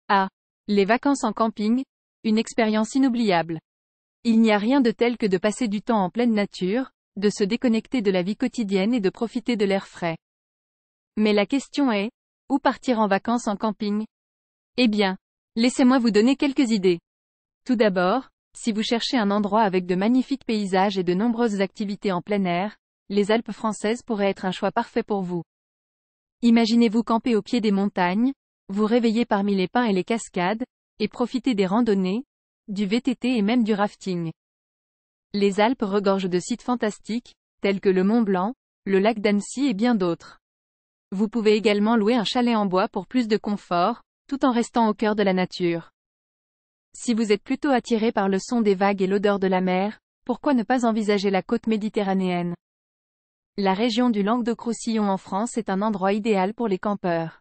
Ah, les vacances en camping, une expérience inoubliable. Il n'y a rien de tel que de passer du temps en pleine nature, de se déconnecter de la vie quotidienne et de profiter de l'air frais. Mais la question est, où partir en vacances en camping? Eh bien, laissez-moi vous donner quelques idées. Tout d'abord, si vous cherchez un endroit avec de magnifiques paysages et de nombreuses activités en plein air, les Alpes françaises pourraient être un choix parfait pour vous. Imaginez-vous camper au pied des montagnes, vous réveiller parmi les pins et les cascades, et profiter des randonnées, du VTT et même du rafting. Les Alpes regorgent de sites fantastiques, tels que le Mont Blanc, le lac d'Annecy et bien d'autres. Vous pouvez également louer un chalet en bois pour plus de confort, tout en restant au cœur de la nature. Si vous êtes plutôt attiré par le son des vagues et l'odeur de la mer, pourquoi ne pas envisager la côte méditerranéenne? La région du Languedoc-Roussillon en France est un endroit idéal pour les campeurs.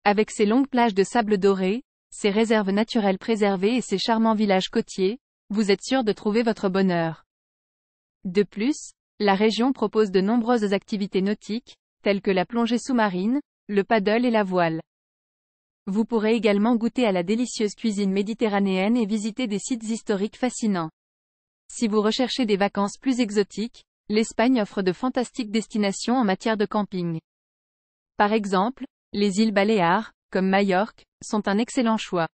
Avec ses longues plages de sable doré, ses réserves naturelles préservées et ses charmants villages côtiers, vous êtes sûr de trouver votre bonheur. De plus, la région propose de nombreuses activités nautiques, telles que la plongée sous-marine, le paddle et la voile. Vous pourrez également goûter à la délicieuse cuisine méditerranéenne et visiter des sites historiques fascinants. Si vous recherchez des vacances plus exotiques, l'Espagne offre de fantastiques destinations en matière de camping. Par exemple, les îles Baléares, comme Majorque, sont un excellent choix.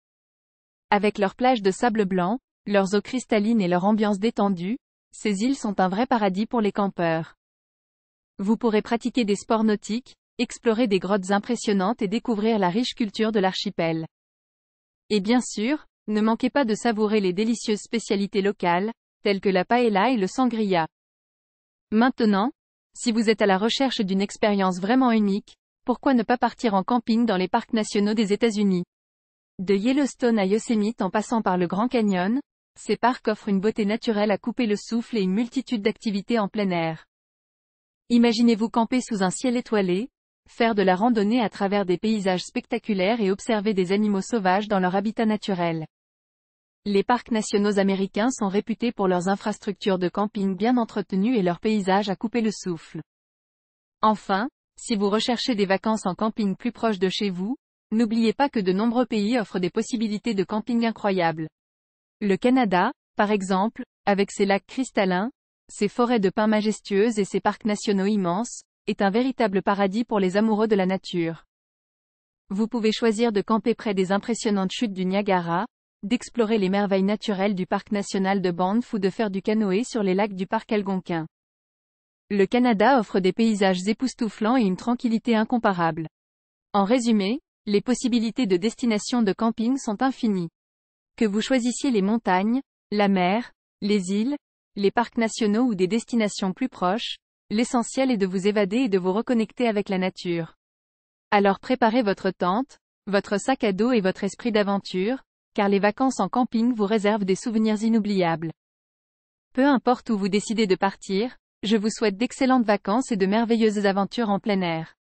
Avec leurs plages de sable blanc, leurs eaux cristallines et leur ambiance détendue, ces îles sont un vrai paradis pour les campeurs. Vous pourrez pratiquer des sports nautiques, explorer des grottes impressionnantes et découvrir la riche culture de l'archipel. Et bien sûr, ne manquez pas de savourer les délicieuses spécialités locales, telles que la paella et le sangria. Maintenant, si vous êtes à la recherche d'une expérience vraiment unique, pourquoi ne pas partir en camping dans les parcs nationaux des États-Unis? De Yellowstone à Yosemite en passant par le Grand Canyon, ces parcs offrent une beauté naturelle à couper le souffle et une multitude d'activités en plein air. Imaginez-vous camper sous un ciel étoilé, faire de la randonnée à travers des paysages spectaculaires et observer des animaux sauvages dans leur habitat naturel. Les parcs nationaux américains sont réputés pour leurs infrastructures de camping bien entretenues et leurs paysages à couper le souffle. Enfin, si vous recherchez des vacances en camping plus proches de chez vous, n'oubliez pas que de nombreux pays offrent des possibilités de camping incroyables. Le Canada, par exemple, avec ses lacs cristallins, ses forêts de pins majestueuses et ses parcs nationaux immenses, est un véritable paradis pour les amoureux de la nature. Vous pouvez choisir de camper près des impressionnantes chutes du Niagara, d'explorer les merveilles naturelles du parc national de Banff ou de faire du canoë sur les lacs du parc Algonquin. Le Canada offre des paysages époustouflants et une tranquillité incomparable. En résumé, les possibilités de destination de camping sont infinies. Que vous choisissiez les montagnes, la mer, les îles, les parcs nationaux ou des destinations plus proches, l'essentiel est de vous évader et de vous reconnecter avec la nature. Alors préparez votre tente, votre sac à dos et votre esprit d'aventure, car les vacances en camping vous réservent des souvenirs inoubliables. Peu importe où vous décidez de partir, je vous souhaite d'excellentes vacances et de merveilleuses aventures en plein air.